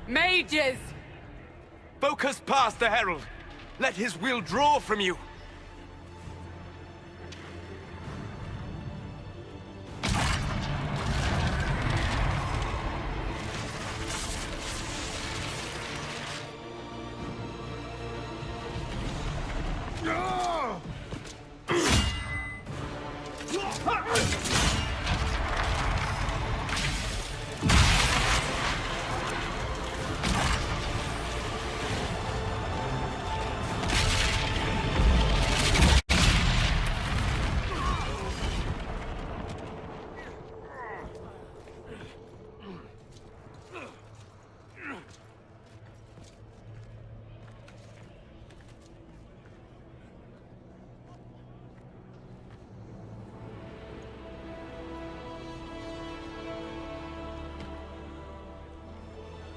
Mages! Focus past the Herald. Let his will draw from you.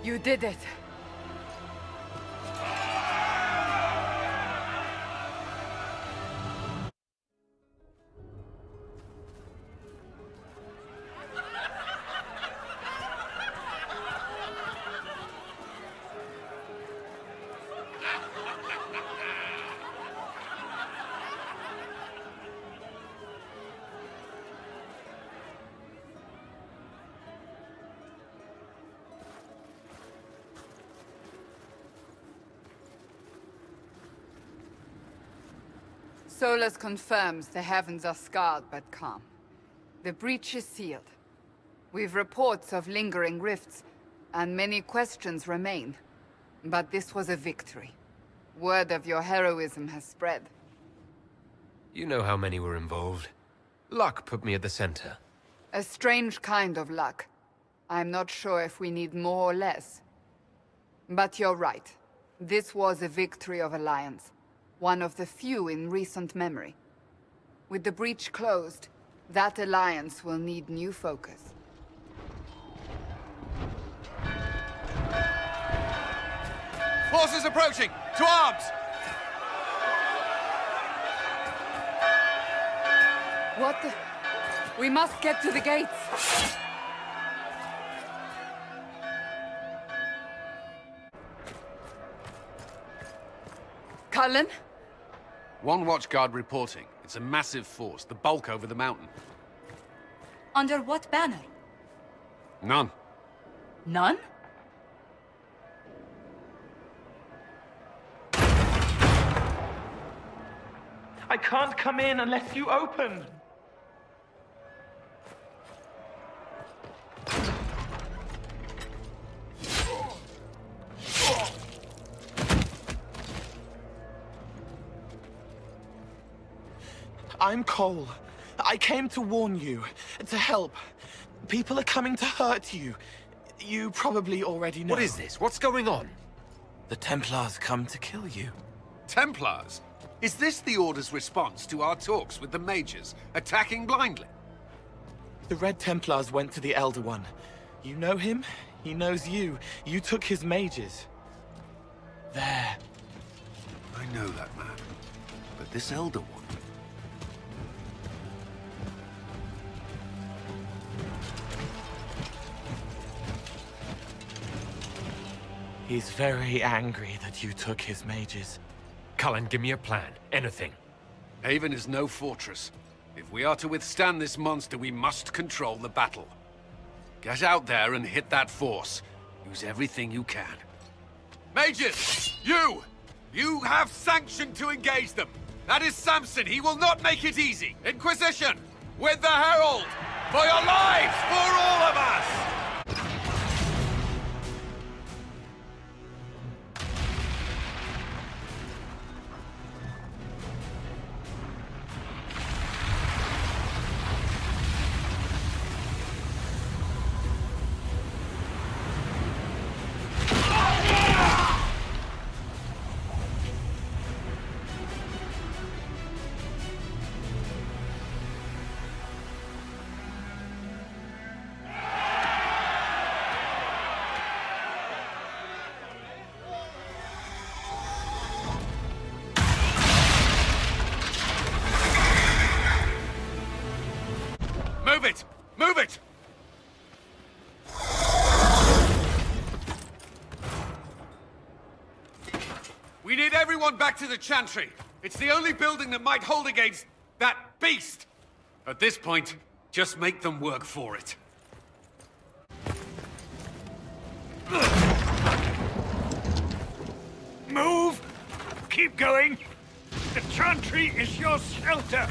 You did it. Solus confirms the heavens are scarred but calm. The breach is sealed. We've reports of lingering rifts, and many questions remain. But this was a victory. Word of your heroism has spread. You know how many were involved. Luck put me at the center. A strange kind of luck. I'm not sure if we need more or less. But you're right. This was a victory of Alliance. One of the few in recent memory. With the breach closed, that alliance will need new focus. Forces approaching! To arms! What the... We must get to the gates! Cullen? One watchguard reporting. It's a massive force, the bulk over the mountain. Under what banner? None. None? I can't come in unless you open. I'm Cole. I came to warn you, to help. People are coming to hurt you. You probably already know. What is this? What's going on? The Templars come to kill you. Templars? Is this the Order's response to our talks with the mages, attacking blindly? The Red Templars went to the Elder One. You know him? He knows you. You took his mages. There. I know that man. But this Elder One... He's very angry that you took his mages. Cullen, give me a plan. Anything. Haven is no fortress. If we are to withstand this monster, we must control the battle. Get out there and hit that force. Use everything you can. Mages! You have sanction to engage them. That is Samson. He will not make it easy. Inquisition! With the Herald! For your lives! For all of us! everyone back to the Chantry. It's the only building that might hold against that beast. At this point, just make them work for it. Move! Keep going! The Chantry is your shelter!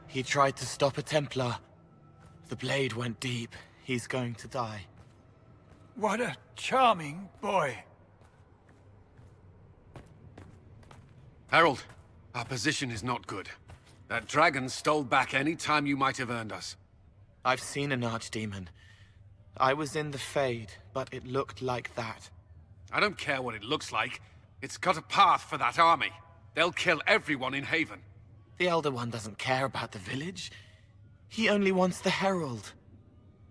He tried to stop a Templar. The blade went deep. He's going to die. What a charming boy. Harold, our position is not good. That dragon stole back any time you might have earned us. I've seen an archdemon. I was in the Fade, but it looked like that. I don't care what it looks like. It's got a path for that army. They'll kill everyone in Haven. The Elder One doesn't care about the village. He only wants the Herald.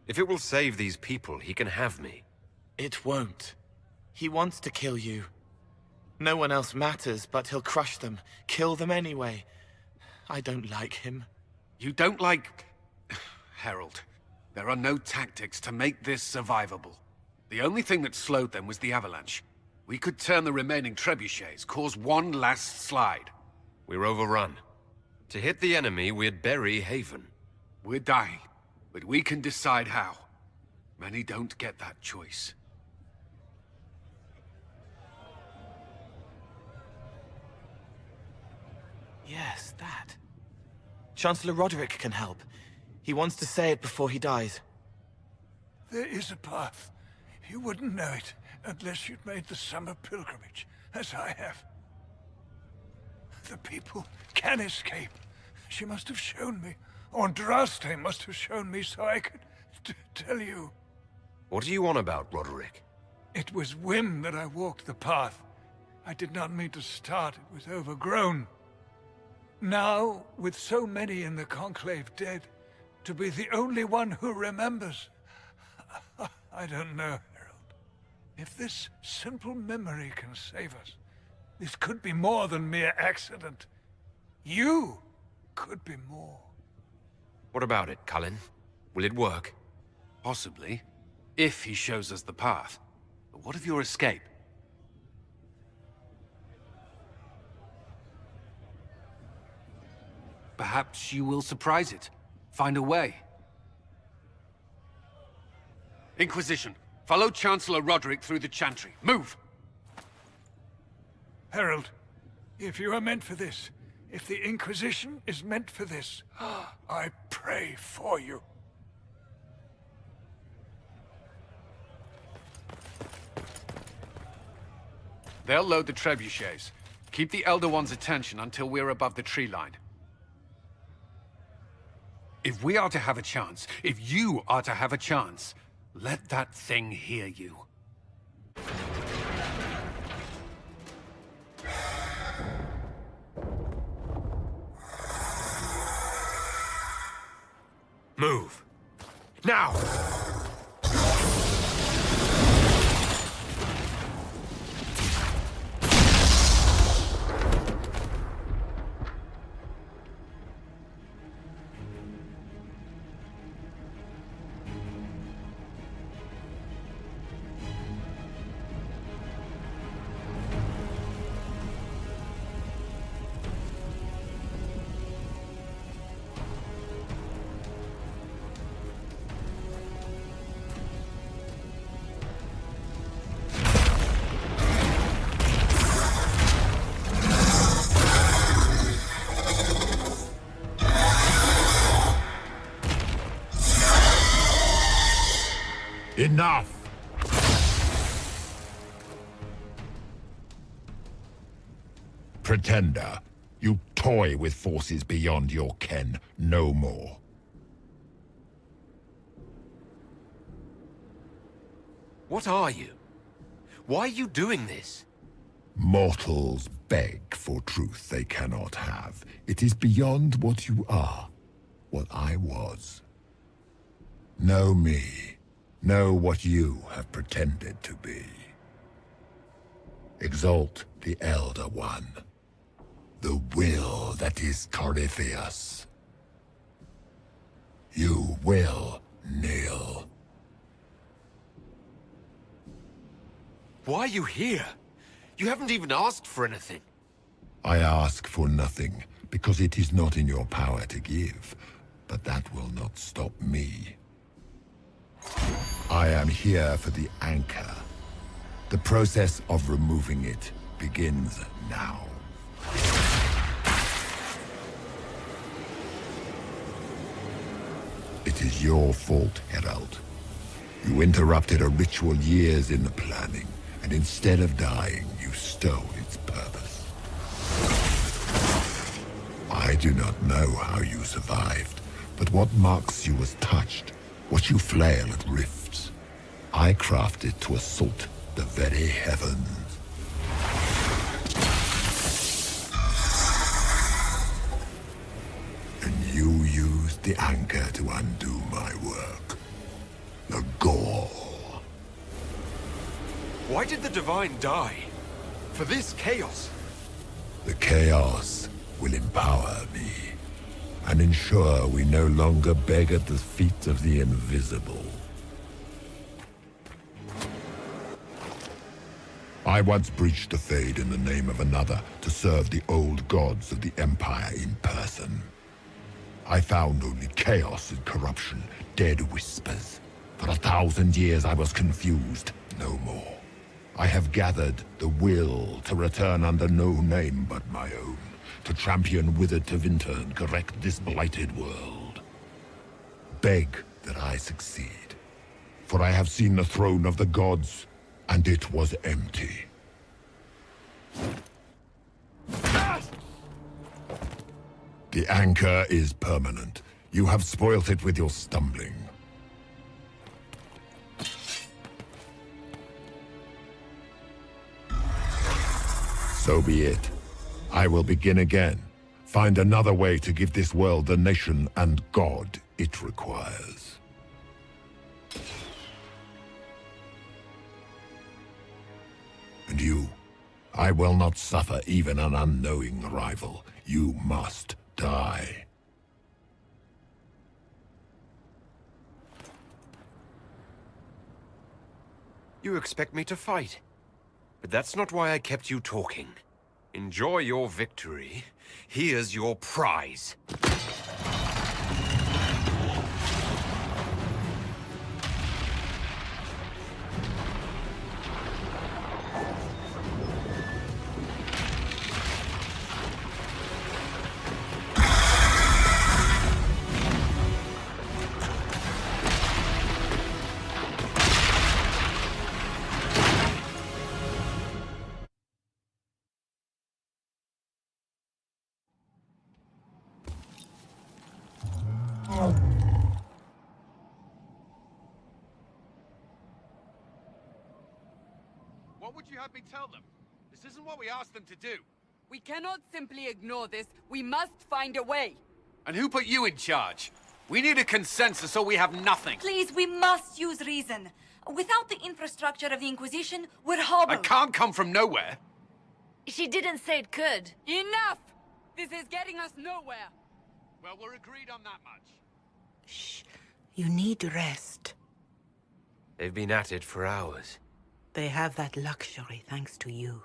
If it will save these people, he can have me. It won't. He wants to kill you. No one else matters, but he'll crush them, kill them anyway. I don't like him. You don't like... Harold, there are no tactics to make this survivable. The only thing that slowed them was the avalanche. We could turn the remaining trebuchets, cause one last slide. We're overrun. To hit the enemy, we'd bury Haven. We're dying, but we can decide how. Many don't get that choice. Yes, that. Chancellor Roderick can help. He wants to say it before he dies. There is a path. You wouldn't know it unless you'd made the summer pilgrimage, as I have. The people can escape. She must have shown me. Andraste must have shown me so I could tell you. What are you on about, Roderick? It was whim that I walked the path. I did not mean to start. It was overgrown. Now, with so many in the Conclave dead, to be the only one who remembers... I don't know, Harold. If this simple memory can save us, this could be more than mere accident. You could be more. What about it, Cullen? Will it work? Possibly, if he shows us the path. But what of your escape? Perhaps you will surprise it. Find a way. Inquisition, follow Chancellor Roderick through the Chantry. Move! Harold, if you are meant for this, if the Inquisition is meant for this, I pray for you. They'll load the trebuchets. Keep the Elder One's attention until we're above the tree line. If we are to have a chance, if you are to have a chance, let that thing hear you. Move! Now! Enough! Pretender, you toy with forces beyond your ken no more. What are you? Why are you doing this? Mortals beg for truth they cannot have. It is beyond what you are, what I was. Know me. Know what you have pretended to be. Exalt the Elder One. The will that is Corypheus. You will kneel. Why are you here? You haven't even asked for anything. I ask for nothing, because it is not in your power to give. But that will not stop me. I am here for the anchor. The process of removing it begins now. It is your fault, Herald. You interrupted a ritual years in the planning, and instead of dying, you stole its purpose. I do not know how you survived, but what marks you as touched, what you flail at rifts, I crafted to assault the very heavens. And you used the anchor to undo my work. The Gall. Why did the Divine die? For this chaos? The chaos will empower me, and ensure we no longer beg at the feet of the invisible. I once breached the Fade in the name of another to serve the old gods of the Empire in person. I found only chaos and corruption, dead whispers. For 1,000 years I was confused, no more. I have gathered the will to return under no name but my own, to champion withered Tevinter and correct this blighted world. Beg that I succeed, for I have seen the throne of the gods, and it was empty. The anchor is permanent. You have spoilt it with your stumbling. So be it. I will begin again. Find another way to give this world the nation and God it requires. And you, I will not suffer even an unknowing rival. You must die. You expect me to fight? But that's not why I kept you talking. Enjoy your victory. Here's your prize. What would you have me tell them? This isn't what we asked them to do. We cannot simply ignore this. We must find a way. And who put you in charge? We need a consensus or we have nothing. Please, we must use reason. Without the infrastructure of the Inquisition, we're hobbled. I can't come from nowhere. She didn't say it could. Enough! This is getting us nowhere. Well, we're agreed on that much. Shh. You need rest. They've been at it for hours. They have that luxury thanks to you.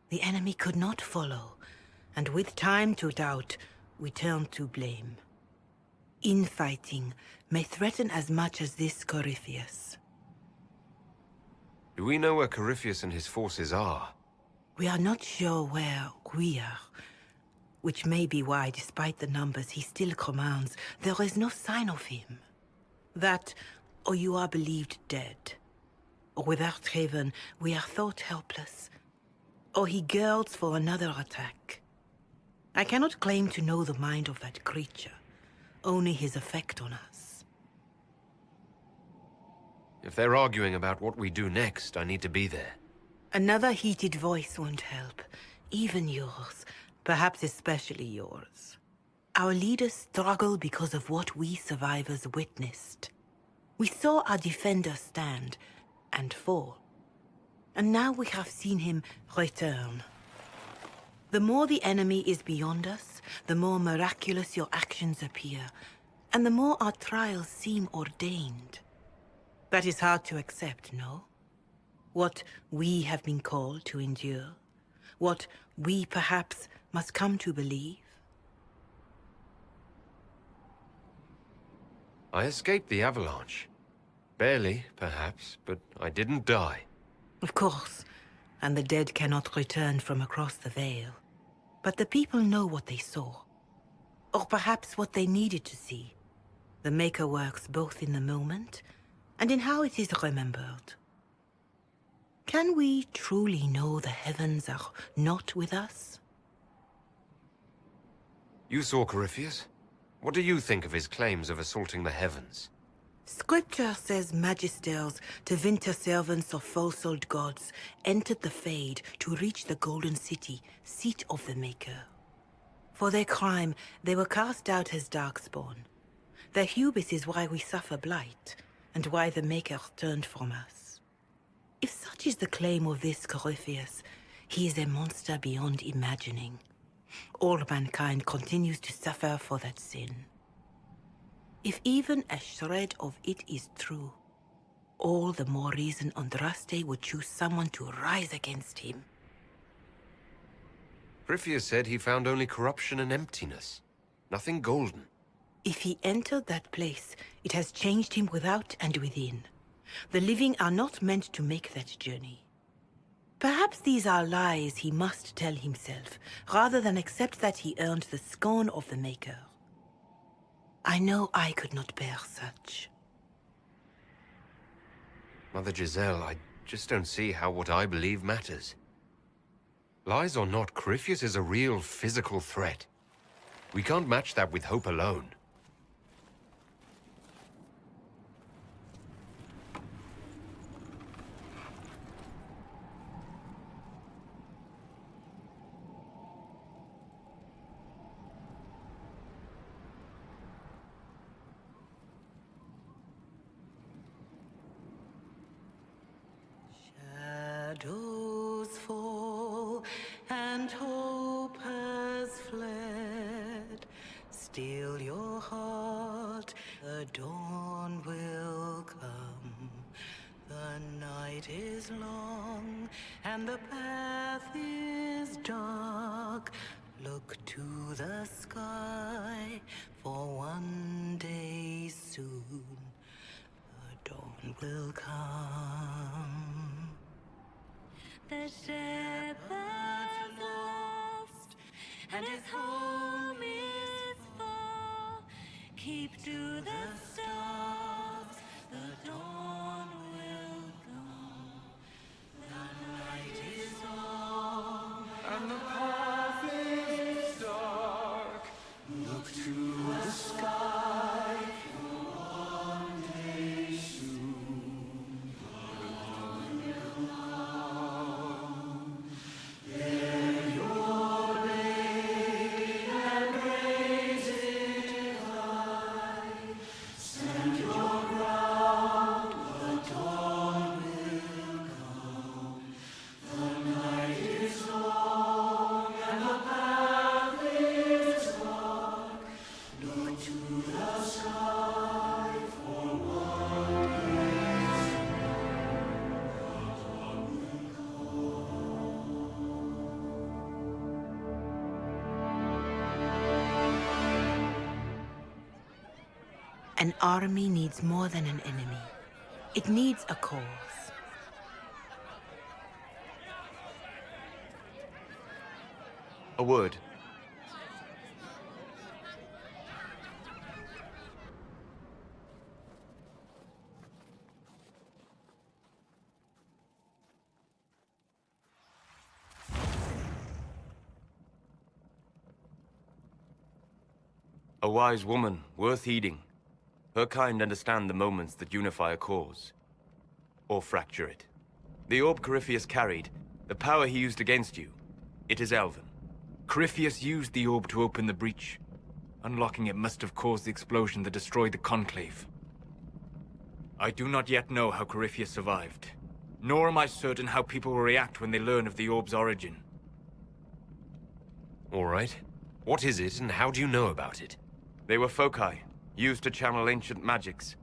The enemy could not follow, and with time to doubt, we turn to blame. Infighting may threaten as much as this Corypheus. Do we know where Corypheus and his forces are? We are not sure where we are, which may be why, despite the numbers he still commands, there is no sign of him. That, or you are believed dead. Or without Haven, we are thought helpless. Or he girds for another attack. I cannot claim to know the mind of that creature, only his effect on us. If they're arguing about what we do next, I need to be there. Another heated voice won't help, even yours, perhaps especially yours. Our leaders struggle because of what we survivors witnessed. We saw our defender stand and fall. And now we have seen him return. The more the enemy is beyond us, the more miraculous your actions appear, and the more our trials seem ordained. That is hard to accept, no? What we have been called to endure? What we perhaps must come to believe? I escaped the avalanche. Barely, perhaps, but I didn't die. Of course, and the dead cannot return from across the veil. But the people know what they saw. Or perhaps what they needed to see. The Maker works both in the moment and in how it is remembered. Can we truly know the heavens are not with us? You saw Corypheus? What do you think of his claims of assaulting the heavens? Scripture says magisters, divinter servants of false-old gods, entered the Fade to reach the Golden City, seat of the Maker. For their crime, they were cast out as Darkspawn. Their hubris is why we suffer blight, and why the Maker turned from us. If such is the claim of this Corypheus, he is a monster beyond imagining. All mankind continues to suffer for that sin. If even a shred of it is true, all the more reason Andraste would choose someone to rise against him. Corypheus said he found only corruption and emptiness. Nothing golden. If he entered that place, it has changed him without and within. The living are not meant to make that journey. Perhaps these are lies he must tell himself, rather than accept that he earned the scorn of the Maker. I know I could not bear such. Mother Giselle, I just don't see how what I believe matters. Lies or not, Corypheus is a real physical threat. We can't match that with hope alone. Shadows fall and hope has fled. Still your heart, the dawn will come. The night is long and the path is dark. Look to the sky, for one day soon the dawn will come. The shepherd's lost, and his home is far. Keep to the stars, the dawn will come. The night is long, And the path is dark. Look to the sky for one day soon. The dawn will come. Bear your blade and raise it high. Stand your ground, the dawn will come. The night is long and the path is dark. Look to the sky for one day. An army needs more than an enemy. It needs a cause. A word. A wise woman, worth heeding. Her kind understand the moments that unify a cause. Or fracture it. The orb Corypheus carried, the power he used against you, it is Elven. Corypheus used the orb to open the breach. Unlocking it must have caused the explosion that destroyed the Conclave. I do not yet know how Corypheus survived, nor am I certain how people will react when they learn of the orb's origin. All right. What is it, and how do you know about it? They were foci, used to channel ancient magics.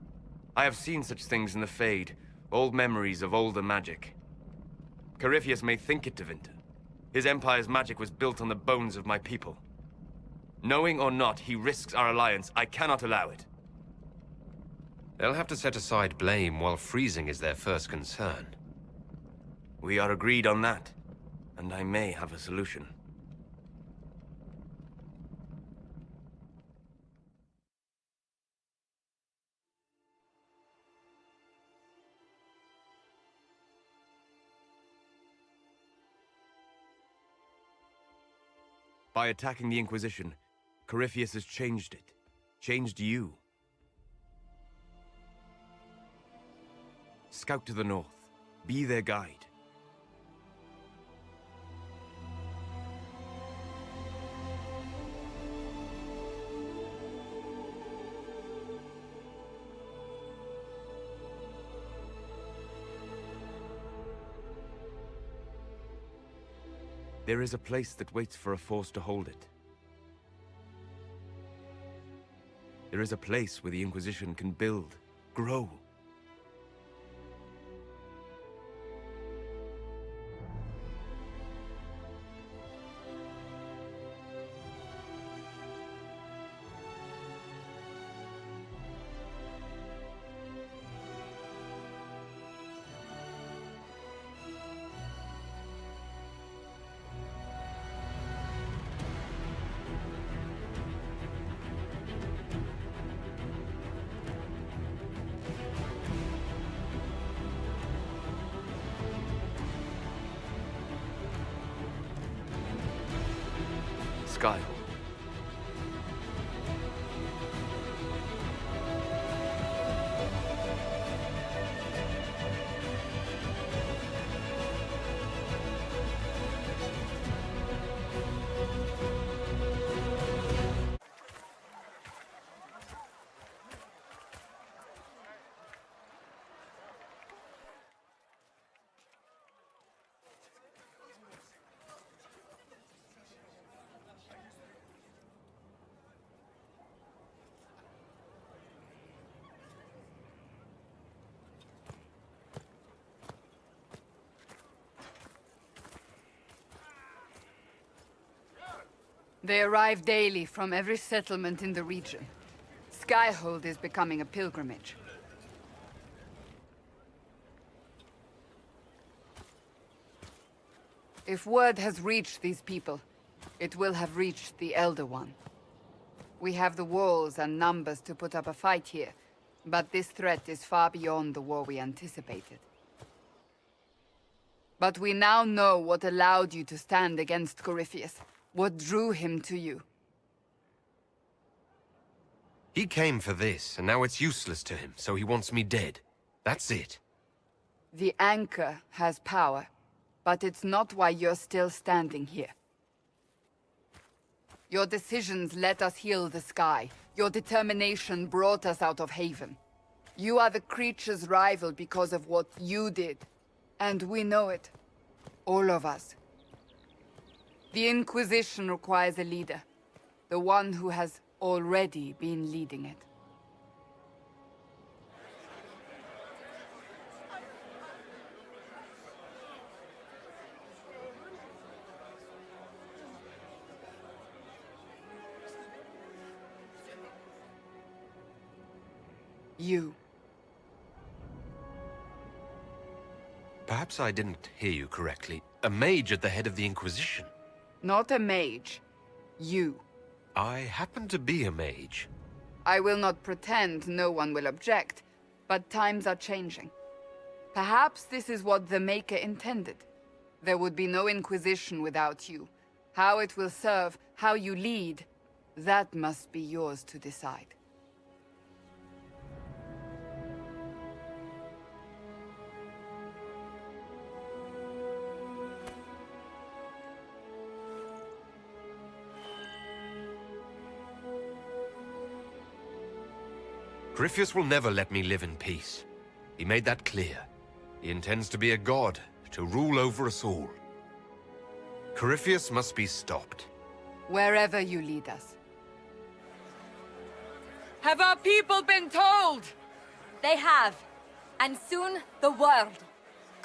I have seen such things in the Fade, old memories of older magic. Corypheus may think it to winter. His empire's magic was built on the bones of my people. Knowing or not, he risks our alliance. I cannot allow it. They'll have to set aside blame while freezing is their first concern. We are agreed on that, and I may have a solution. By attacking the Inquisition, Corypheus has changed it. Changed you. Scout to the north. Be their guide. There is a place that waits for a force to hold it. There is a place where the Inquisition can build, grow. Skyhold. They arrive daily from every settlement in the region. Skyhold is becoming a pilgrimage. If word has reached these people, it will have reached the Elder One. We have the walls and numbers to put up a fight here, but this threat is far beyond the war we anticipated. But we now know what allowed you to stand against Corypheus. What drew him to you? He came for this, and now it's useless to him, so he wants me dead. That's it. The Anchor has power, but it's not why you're still standing here. Your decisions let us heal the sky. Your determination brought us out of Haven. You are the creature's rival because of what you did. And we know it. All of us. The Inquisition requires a leader. The one who has already been leading it. You. Perhaps I didn't hear you correctly. A mage at the head of the Inquisition. Not a mage. You. I happen to be a mage. I will not pretend no one will object, but times are changing. Perhaps this is what the Maker intended. There would be no Inquisition without you. How it will serve, how you lead, that must be yours to decide. Corypheus will never let me live in peace. He made that clear. He intends to be a god, to rule over us all. Corypheus must be stopped. Wherever you lead us. Have our people been told? They have. And soon, the world.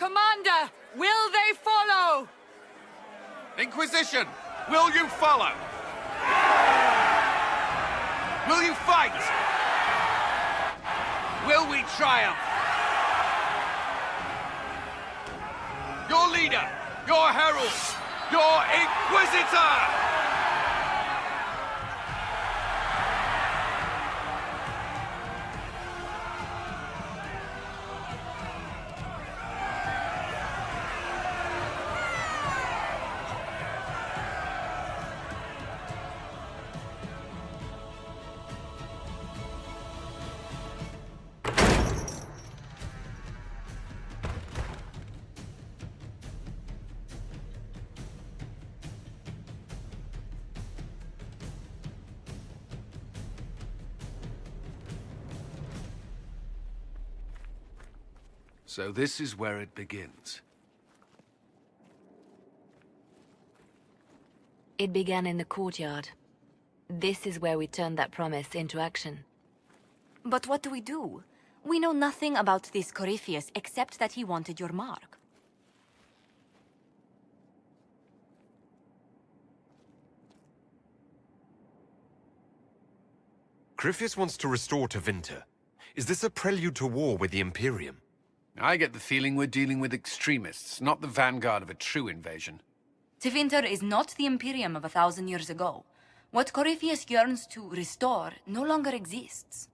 Commander, will they follow? Inquisition, will you follow? Will you fight? Will we triumph? Your leader, your herald, your Inquisitor! So this is where it begins. It began in the courtyard. This is where we turned that promise into action. But what do we do? We know nothing about this Corypheus except that he wanted your mark. Corypheus wants to restore Tevinter. Is this a prelude to war with the Imperium? I get the feeling we're dealing with extremists, not the vanguard of a true invasion. Tevinter is not the Imperium of 1,000 years ago. What Corypheus yearns to restore no longer exists.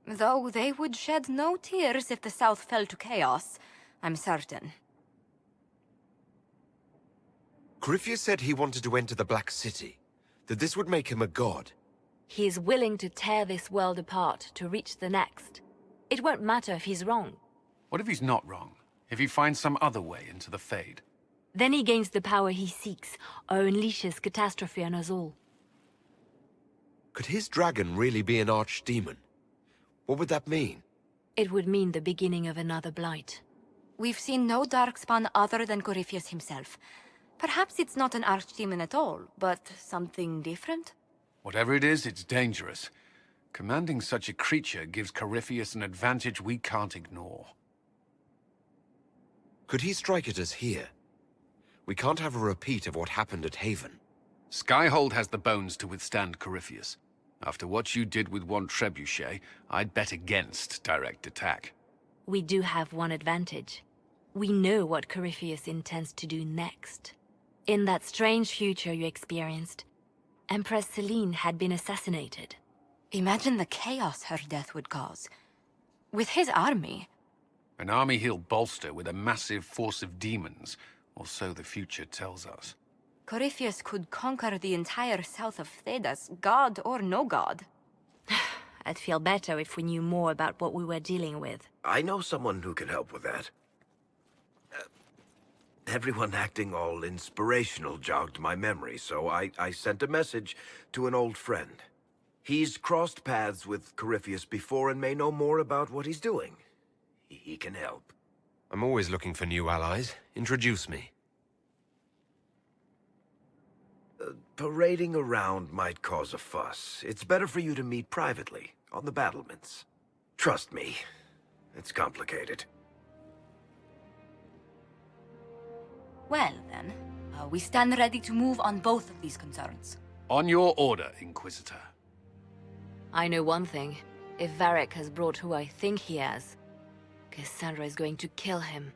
Though they would shed no tears if the South fell to chaos, I'm certain. Corypheus said he wanted to enter the Black City, that this would make him a god. He is willing to tear this world apart to reach the next. It won't matter if he's wrong. What if he's not wrong? If he finds some other way into the Fade? Then he gains the power he seeks, or unleashes catastrophe on us all. Could his dragon really be an archdemon? What would that mean? It would mean the beginning of another blight. We've seen no darkspawn other than Corypheus himself. Perhaps it's not an archdemon at all, but something different? Whatever it is, it's dangerous. Commanding such a creature gives Corypheus an advantage we can't ignore. Could he strike at us here? We can't have a repeat of what happened at Haven. Skyhold has the bones to withstand Corypheus. After what you did with one trebuchet, I'd bet against direct attack. We do have one advantage. We know what Corypheus intends to do next. In that strange future you experienced, Empress Selene had been assassinated. Imagine the chaos her death would cause. With his army. An army he'll bolster with a massive force of demons, or so the future tells us. Corypheus could conquer the entire south of Thedas, god or no god. I'd feel better if we knew more about what we were dealing with. I know someone who can help with that. Everyone acting all inspirational jogged my memory, so I sent a message to an old friend. He's crossed paths with Corypheus before and may know more about what he's doing. He can help. I'm always looking for new allies. Introduce me. Parading around might cause a fuss. It's better for you to meet privately, on the battlements. Trust me, it's complicated. Well, then, we stand ready to move on both of these concerns. On your order, Inquisitor. I know one thing. If Varric has brought who I think he has, Cassandra is going to kill him.